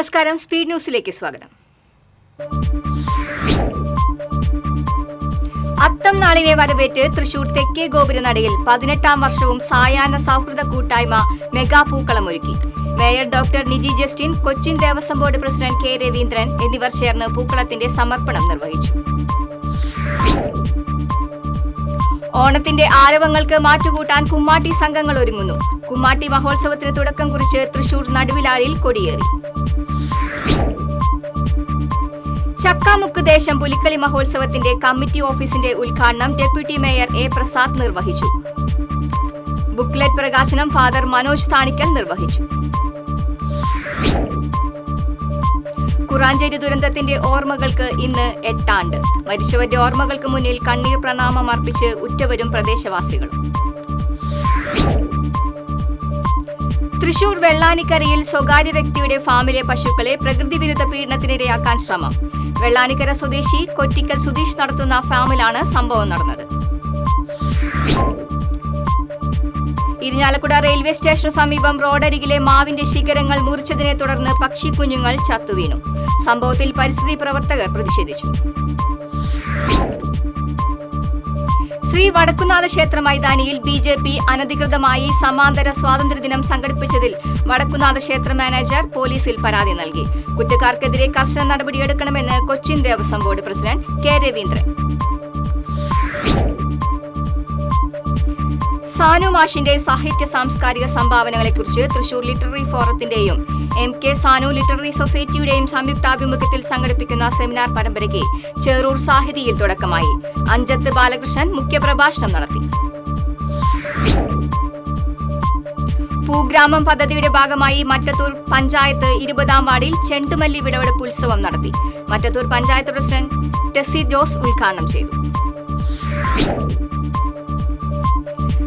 നമസ്കാരം, സ്പീഡ് ന്യൂസിലേക്ക് സ്വാഗതം. അത്തം നാളിനെ വരവേറ്റ് തൃശൂർ തെക്കേ ഗോപുരനടയിൽ 18ാം വർഷവും സായാഹ്ന സൗഹൃദ കൂട്ടായ്മ മെഗാ പൂക്കളമൊരുക്കി. Mayor doctor Niji Justin, Cochin Devaswom board president K Raveendran എന്നിവർ ചേർന്ന് പൂക്കളത്തിന്റെ സമർപ്പണം നിർവഹിച്ചു. ഓണത്തിന്റെ ആരവങ്ങൾക്ക് മാറ്റുകൂട്ടാൻ കുമ്മാട്ടി സംഘങ്ങൾ ഒരുങ്ങുന്നു. കുമ്മാട്ടി മഹോത്സവത്തിന് തുടക്കം കുറിച്ച് തൃശൂർ നടുവിലാലിൽ കൊടിയേറി. ചക്കാമുക്ക് ദേശം പുലിക്കളി മഹോത്സവത്തിന്റെ കമ്മിറ്റി ഓഫീസിന്റെ ഉദ്ഘാടനം ഡെപ്യൂട്ടി മേയർ എ പ്രസാദ് നിർവഹിച്ചു. ബുക്ക്ലെറ്റ് പ്രകാശനം ഫാദർ മനോജ് താണിക്കൽ നിർവഹിച്ചു. കുറാഞ്ചേരി ദുരന്തത്തിന്റെ ഓർമ്മകൾക്ക് ഇന്ന് 8 ആണ്ട്. മരിച്ചവരുടെ ഓർമ്മകൾക്ക് മുന്നിൽ കണ്ണീർ പ്രണാമം അർപ്പിച്ച് ഉറ്റവരും പ്രദേശവാസികളും. തൃശൂർ വെള്ളാനിക്കരയിൽ സ്വകാര്യ വ്യക്തിയുടെ ഫാമിലെ പശുക്കളെ പ്രകൃതിവിരുദ്ധ പീഡനത്തിനിരയാക്കാൻ ശ്രമം. വെള്ളാനിക്കര സ്വദേശി കൊറ്റിക്കൽ സുധീഷ് നടത്തുന്ന ഫാമിലാണ് സംഭവം നടന്നത്. ഇരിഞ്ഞാലക്കുട റെയിൽവേ സ്റ്റേഷനു സമീപം റോഡരികിലെ മാവിന്റെ ശിഖരങ്ങൾ മുറിച്ചതിനെ തുടർന്ന് പക്ഷിക്കുഞ്ഞുങ്ങൾ ചത്തുവീണു. സംഭവത്തിൽ പരിസ്ഥിതി പ്രവർത്തകർ പ്രതിഷേധിച്ചു. ശ്രീ വടക്കുന്നാഥ ക്ഷേത്ര മൈതാനിയിൽ BJP അനധികൃതമായി സമാന്തര സ്വാതന്ത്ര്യദിനം സംഘടിപ്പിച്ചതിൽ വടക്കുന്നാഥ ക്ഷേത്ര മാനേജർ പോലീസിൽ പരാതി നൽകി. കുറ്റക്കാർക്കെതിരെ കർശന നടപടിയെടുക്കണമെന്ന് Cochin Devaswom board president K Raveendran. Sanu മാഷിന്റെ സാഹിത്യ സാംസ്കാരിക സംഭാവനകളെക്കുറിച്ച് തൃശൂർ ലിറ്റററി ഫോറത്തിന്റെയും MK സാനു ലിറ്റററി സൊസൈറ്റിയുടെയും സംയുക്താഭിമുഖ്യത്തിൽ സംഘടിപ്പിക്കുന്ന സെമിനാർ പരമ്പരയ്ക്ക് ചേറൂർ സാഹിതിയിൽ തുടക്കമായി. അഞ്ചത്ത് ബാലകൃഷ്ണൻ മുഖ്യപ്രഭാഷണം നടത്തി. പൂഗ്രാമം പദ്ധതിയുടെ ഭാഗമായി മറ്റത്തൂർ പഞ്ചായത്ത് 20ാം വാർഡിൽ ചെണ്ടുമല്ലി വിളവെടുപ്പ് ഉത്സവം നടത്തി. മറ്റത്തൂർ പഞ്ചായത്ത് പ്രസിഡന്റ് ടെസി ജോസ് ഉദ്ഘാടനം ചെയ്തു.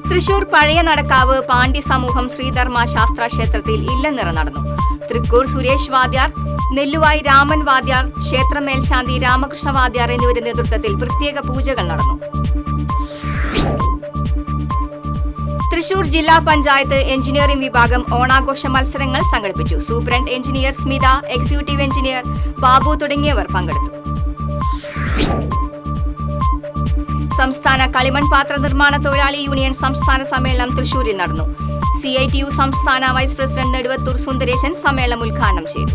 തൃശൂർ പഴയ നടക്കാവ് പാണ്ഡ്യ സമൂഹം ശ്രീധർമ്മ ശാസ്ത്ര ക്ഷേത്രത്തിൽ ഇല്ലനിറ നടന്നു. തൃക്കൂർ സുരേഷ് വാദ്യാർ, നെല്ലുവായി രാമൻ വാദ്യാർ, ക്ഷേത്ര മേൽശാന്തി രാമകൃഷ്ണ വാദ്യാർ എന്നിവരുടെ നേതൃത്വത്തിൽ പ്രത്യേക പൂജകൾ നടന്നു. തൃശൂർ ജില്ലാ പഞ്ചായത്ത് എഞ്ചിനീയറിംഗ് വിഭാഗം ഓണാഘോഷ മത്സരങ്ങൾ സംഘടിപ്പിച്ചു. Superintendent engineer Smitha, executive engineer Babu തുടങ്ങിയവർ പങ്കെടുത്തു. സംസ്ഥാന കളിമൺ പാത്ര നിർമ്മാണ തൊഴിലാളി യൂണിയൻ സംസ്ഥാന സമ്മേളനം തൃശൂരിൽ നടന്നു. CITU സംസ്ഥാന വൈസ് പ്രസിഡന്റ് നെടുവത്തൂർ സുന്ദരേശൻ സമ്മേളനം ഉദ്ഘാടനം ചെയ്തു.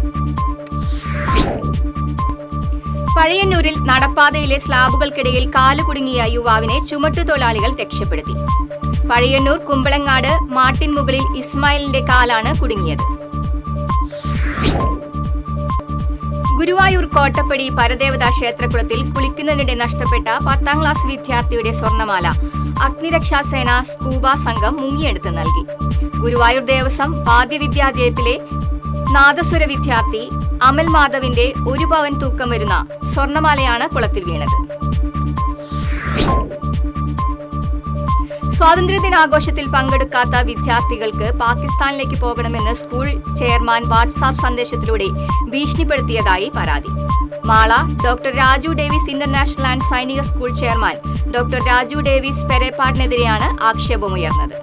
പഴയന്നൂരിൽ നടപ്പാതയിലെ സ്ലാബുകൾക്കിടയിൽ കാല് കുടുങ്ങിയ യുവാവിനെ ചുമട്ടുതൊഴിലാളികൾ രക്ഷപ്പെടുത്തി. പഴയന്നൂർ കുമ്പളങ്ങാട് മാട്ടിൻമുകളിൽ ഇസ്മായിലിന്റെ കാലാണ് കുടുങ്ങിയത്. ഗുരുവായൂർ കോട്ടപ്പടി പരദേവതാ ക്ഷേത്രകുളത്തിൽ കുളിക്കുന്നതിനിടെ നഷ്ടപ്പെട്ട 10ാം ക്ലാസ് വിദ്യാർത്ഥിയുടെ സ്വർണമാല അഗ്നിരക്ഷാസേന സ്കൂബ സംഘം മുങ്ങിയെടുത്ത് നൽകി. ഗുരുവായൂർ ദേവസ്വം വാദ്യവിദ്യാലയത്തിലെ നാദസ്വര വിദ്യാർത്ഥി അമൽ മാധവിന്റെ 1 പവൻ തൂക്കം വരുന്ന സ്വർണമാലയാണ് കുളത്തിൽ വീണത്. സ്വാതന്ത്ര്യദിനാഘോഷത്തിൽ പങ്കെടുക്കാത്ത വിദ്യാർത്ഥികൾക്ക് പാകിസ്ഥാനിലേക്ക് പോകണമെന്ന് സ്കൂൾ ചെയർമാൻ വാട്സാപ്പ് സന്ദേശത്തിലൂടെ ഭീഷണിപ്പെടുത്തിയതായി പരാതി. Mala doctor Raju Davis international and Sainik school chairman doctor Raju Davis പെരേപ്പാടിനെതിരെയാണ് ആക്ഷേപമുയർന്നത്.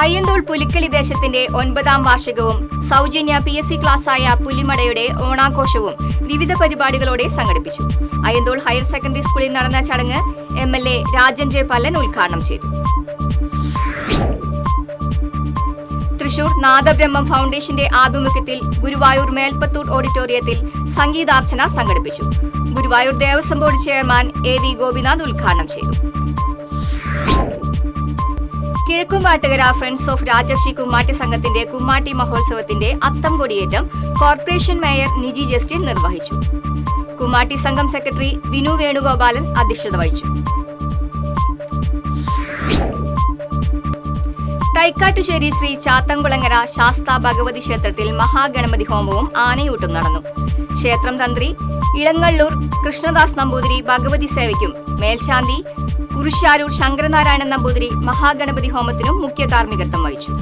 അയ്യന്തോൾ പുലിക്കളി ദേശത്തിന്റെ 9ാം വാർഷികവും സൗജന്യ PSC ക്ലാസായ പുലിമടയുടെ ഓണാഘോഷവും വിവിധ പരിപാടികളോടെ സംഘടിപ്പിച്ചു. അയ്യന്തോൾ ഹയർ സെക്കൻഡറി സ്കൂളിൽ നടന്ന ചടങ്ങ് MLA രാജൻ ജെ പല്ലൻ ഉദ്ഘാടനം ചെയ്തു. തൃശൂർ നാദബ്രഹ്മം ഫൗണ്ടേഷന്റെ ആഭിമുഖ്യത്തിൽ ഗുരുവായൂർ മേൽപ്പത്തൂർ ഓഡിറ്റോറിയത്തിൽ സംഗീതാർച്ചന സംഘടിപ്പിച്ചു. Guruvayur Devaswom board chairman AV Gopinath ഉദ്ഘാടനം ചെയ്തു. കിഴക്കുംപാട്ടുകര ഫ്രണ്ട്സ് ഓഫ് രാജർഷി കുമ്മാട്ടി സംഘത്തിന്റെ കുമ്മാട്ടി മഹോത്സവത്തിന്റെ അത്തം കൊടിയേറ്റം കോർപ്പറേഷൻ മേയർ നിജി ജസ്റ്റിൻ നിർവഹിച്ചു. കുമ്മാട്ടി സംഘം സെക്രട്ടറി വിനു വേണുഗോപാലൻ അധ്യക്ഷത വഹിച്ചു. തൈക്കാട്ടുശ്ശേരി ശ്രീ ചാത്തംകുളങ്ങര ശാസ്ത ഭഗവതി ക്ഷേത്രത്തിൽ മഹാഗണപതി ഹോമവും ആനയൂട്ടും നടന്നു. ക്ഷേത്രം തന്ത്രി ഇളങ്ങള്ളൂർ കൃഷ്ണദാസ് നമ്പൂതിരി ഭഗവതി സേവയ്ക്കും മേൽശാന്തി കുരിശാരൂർ ശങ്കരനാരായണൻ നമ്പൂതിരി മഹാഗണപതി ഹോമത്തിനും മുഖ്യ കാർമ്മികത്വം വഹിച്ചു.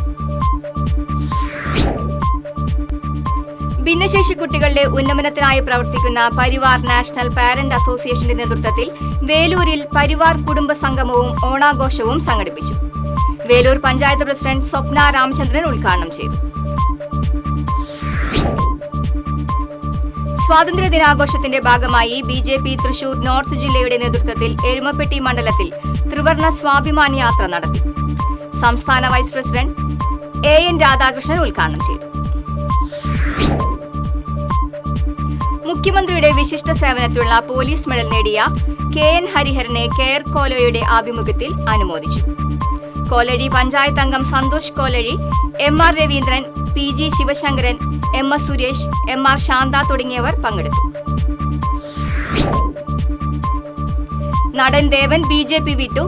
ഭിന്നശേഷി കുട്ടികളുടെ ഉന്നമനത്തിനായി പ്രവർത്തിക്കുന്ന പരിവാർ നാഷണൽ പാരന്റ് അസോസിയേഷന്റെ നേതൃത്വത്തിൽ വേലൂരിൽ പരിവാർ കുടുംബ സംഗമവും ഓണാഘോഷവും സംഘടിപ്പിച്ചു. വേലൂർ പഞ്ചായത്ത് പ്രസിഡന്റ് സ്വപ്ന രാമചന്ദ്രൻ ഉദ്ഘാടനം ചെയ്തു. സ്വാതന്ത്ര്യ ദിനാഘോഷത്തിന്റെ ഭാഗമായി BJP തൃശൂർ നോർത്ത് ജില്ലയുടെ നേതൃത്വത്തിൽ എരുമപ്പെട്ടി മണ്ഡലത്തിൽ ത്രിവർണ്ണ സ്വാഭിമാൻ യാത്ര നടത്തി. സംസ്ഥാന വൈസ് പ്രസിഡന്റ് AN രാധാകൃഷ്ണൻ ഉദ്ഘാടനം ചെയ്തു. മുഖ്യമന്ത്രിയുടെ വിശിഷ്ട സേവനത്തിനുള്ള പോലീസ് മെഡൽ നേടിയ KN ഹരിഹരനെ കെയർ കോലഴിയുടെ ആഭിമുഖ്യത്തിൽ അനുമോദിച്ചു. കോലഴി പഞ്ചായത്ത് അംഗം Santhosh Kolazhy, MR Raveendran, PG Sivasankaran, MS Suresh, MR Shantha തുടങ്ങിയവർ പങ്കെടുത്തു. നടൻ ദേവൻ BJP വിട്ടു.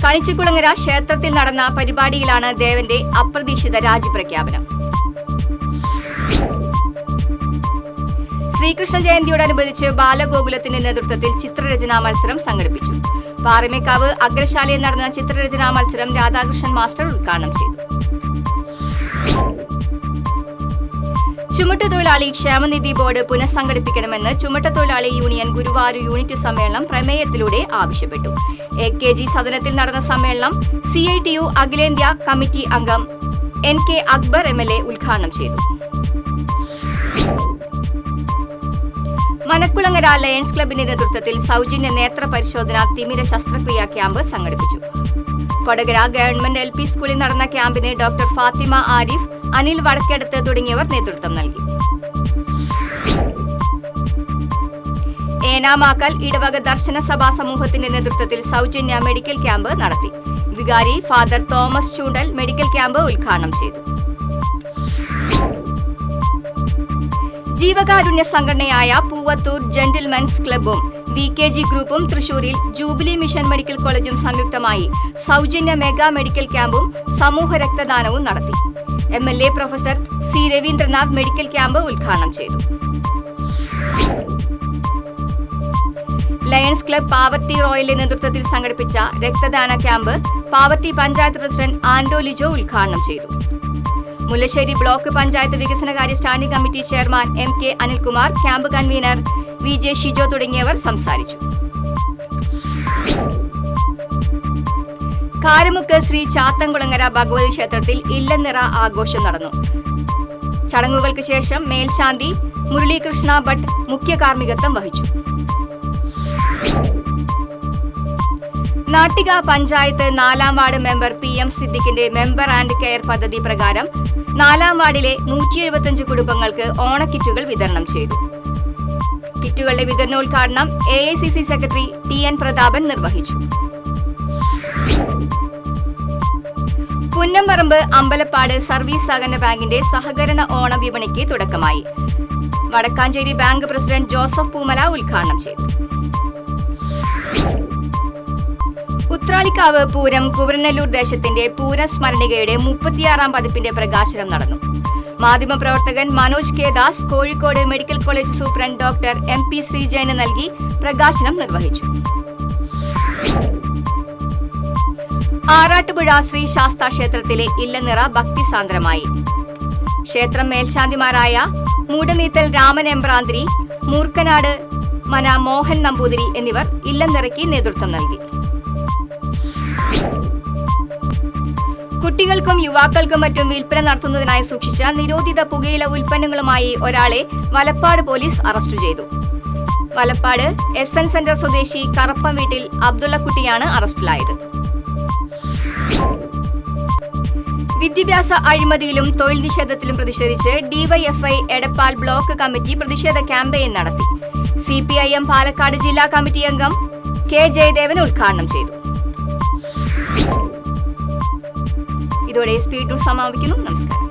കണിച്ചുകുളങ്ങര ക്ഷേത്രത്തിൽ നടന്ന പരിപാടിയിലാണ് ദേവന്റെ അപ്രതീക്ഷിത രാജിപ്രഖ്യാപനം. ശ്രീകൃഷ്ണ ജയന്തിയോടനുബന്ധിച്ച് ബാലഗോകുലത്തിന്റെ നേതൃത്വത്തിൽ ചിത്രരചനാ മത്സരം സംഘടിപ്പിച്ചു. പാറമേക്കാവ് അഗ്രശാലയിൽ നടന്ന ചിത്രരചനാ മത്സരം രാധാകൃഷ്ണൻ മാസ്റ്റർ ഉദ്ഘാടനം ചെയ്തു. ചുമട്ടുതൊഴിലാളി ക്ഷേമനിധി ബോർഡ് പുനഃസംഘടിപ്പിക്കണമെന്ന് ചുമട്ടുതൊഴിലാളി യൂണിയൻ ഗുരുവായൂർ യൂണിറ്റ് സമ്മേളനം പ്രമേയത്തിലൂടെ ആവശ്യപ്പെട്ടു. AKG സദനത്തിൽ നടന്ന സമ്മേളനം CITU അഖിലേന്ത്യാ കമ്മിറ്റി അംഗം NK അക്ബർ MLA ഉദ്ഘാടനം ചെയ്തു. മനക്കുളങ്ങര ലയൺസ് ക്ലബിന്റെ നേതൃത്വത്തിൽ സൗജന്യ നേത്ര പരിശോധന തിമിര ശസ്ത്രക്രിയാ ക്യാമ്പ് സംഘടിപ്പിച്ചു. കൊടകര ഗവൺമെന്റ് LP സ്കൂളിൽ നടന്ന ക്യാമ്പിന് ഡോക്ടർ ഫാത്തിമ ആരിഫ്, അനിൽ വടക്കേടത്ത് തുടങ്ങിയവർ നേതൃത്വം നൽകി. ഏനാമാക്കൽ ഇടവക ദർശന സഭാ സമൂഹത്തിന്റെ നേതൃത്വത്തിൽ സൗജന്യ മെഡിക്കൽ ക്യാമ്പ് നടത്തി. വികാരി ഫാദർ തോമസ് ചൂണ്ടൽ മെഡിക്കൽ ക്യാമ്പ് ഉദ്ഘാടനം ചെയ്തു. ജീവകാരുണ്യ സംഘടനയായ പൂവത്തൂർ ജെന്റിൽമെൻസ് ക്ലബ്ബും VKG ഗ്രൂപ്പും തൃശൂരിൽ ജൂബിലി മിഷൻ മെഡിക്കൽ കോളേജും സംയുക്തമായി സൗജന്യ മെഗാ മെഡിക്കൽ ക്യാമ്പും സമൂഹ രക്തദാനവും നടത്തി. MLA professor C Raveendranath medical camp ഉദ്ഘാടനം ചെയ്തു. ലയൺസ് ക്ലബ് പാവർട്ടി റോയലിന്റെ നേതൃത്വത്തിൽ സംഘടിപ്പിച്ച രക്തദാന ക്യാമ്പ് പാവർട്ടി പഞ്ചായത്ത് പ്രസിഡന്റ് ആൻഡോ ലിജോ ഉദ്ഘാടനം ചെയ്തു. മുല്ലശ്ശേരി ബ്ലോക്ക് പഞ്ചായത്ത് വികസനകാര്യ standing committee chairman MK Anilkumar, camp convener VJ Shijo തുടങ്ങിയവർ സംസാരിച്ചു. കാരമുക്ക് ശ്രീ ചാത്തൻകുളങ്ങര ഭഗവതി ക്ഷേത്രത്തിൽ ഇല്ലനിറ ആഘോഷം നടന്നു. ചടങ്ങുകൾക്ക് ശേഷം മേൽശാന്തി മുരളീകൃഷ്ണ ഭട്ട് മുഖ്യ കാർമ്മികത്വം വഹിച്ചു. നാട്ടിക പഞ്ചായത്ത് 4ാം വാർഡ് മെമ്പർ PM സിദ്ദിഖിന്റെ മെമ്പർ ആൻഡ് കെയർ പദ്ധതി പ്രകാരം 4ാം വാർഡിലെ 175 കുടുംബങ്ങൾക്ക് ഓണക്കിറ്റുകൾ വിതരണം ചെയ്തു. കിറ്റുകളുടെ വിതരണോദ്ഘാടനം AICC സെക്രട്ടറി TN പ്രതാപൻ നിർവഹിച്ചു. പുന്നമ്പറമ്പ് അമ്പലപ്പാട് സർവീസ് സഹകരണ ബാങ്കിന്റെ സഹകരണ ഓണ വിപണിക്ക് തുടക്കമായി. വടക്കാഞ്ചേരി ബാങ്ക് പ്രസിഡന്റ് ജോസഫ് പൂമല ഉദ്ഘാടനം ചെയ്തു. ഉത്രാളിക്കാവ് പൂരം കുവരനെല്ലൂർ ദേശത്തിന്റെ പൂരം സ്മരണികയുടെ 36ാം പതിപ്പിന്റെ പ്രകാശനം നടന്നു. മാധ്യമപ്രവർത്തകൻ Manoj K. Das Kozhikode medical college superintendent doctor MP ശ്രീജയന് നൽകി പ്രകാശനം നിർവഹിച്ചു. ആറാട്ടുപുഴ ശ്രീ ശാസ്താ ക്ഷേത്രത്തിലെ ഇല്ലനിറ ഭക്തിസാന്ദ്രമായി. ക്ഷേത്രം മേൽശാന്തിമാരായ മൂടമീത്തൽ രാമൻ എമ്പ്രാന്തിരി, മൂർക്കനാട് മന മോഹൻ നമ്പൂതിരി എന്നിവർ ഇല്ലനിറയ്ക്ക് നേതൃത്വം നൽകി. കുട്ടികൾക്കും യുവാക്കൾക്കും മറ്റും വിൽപ്പന നടത്തുന്നതിനായി സൂക്ഷിച്ച നിരോധിത പുകയില ഉൽപ്പന്നങ്ങളുമായി ഒരാളെ വലപ്പാട് പോലീസ് അറസ്റ്റ് ചെയ്തു. വലപ്പാട് SN സെന്റർ സ്വദേശി കറപ്പം വീട്ടിൽ അബ്ദുള്ളക്കുട്ടിയാണ് അറസ്റ്റിലായത്. വിദ്യാഭ്യാസ അഴിമതിയിലും തൊഴിൽ നിഷേധത്തിലും പ്രതിഷേധിച്ച് DYFI എടപ്പാൾ ബ്ലോക്ക് കമ്മിറ്റി പ്രതിഷേധ ക്യാമ്പയിൻ നടത്തി. CPIM പാലക്കാട് ജില്ലാ കമ്മിറ്റി അംഗം K. ജയദേവൻ ഉദ്ഘാടനം ചെയ്തു. ഇതോടെ സ്പീഡ് ന്യൂസ് സമാപിക്കുന്നു. നമസ്കാരം.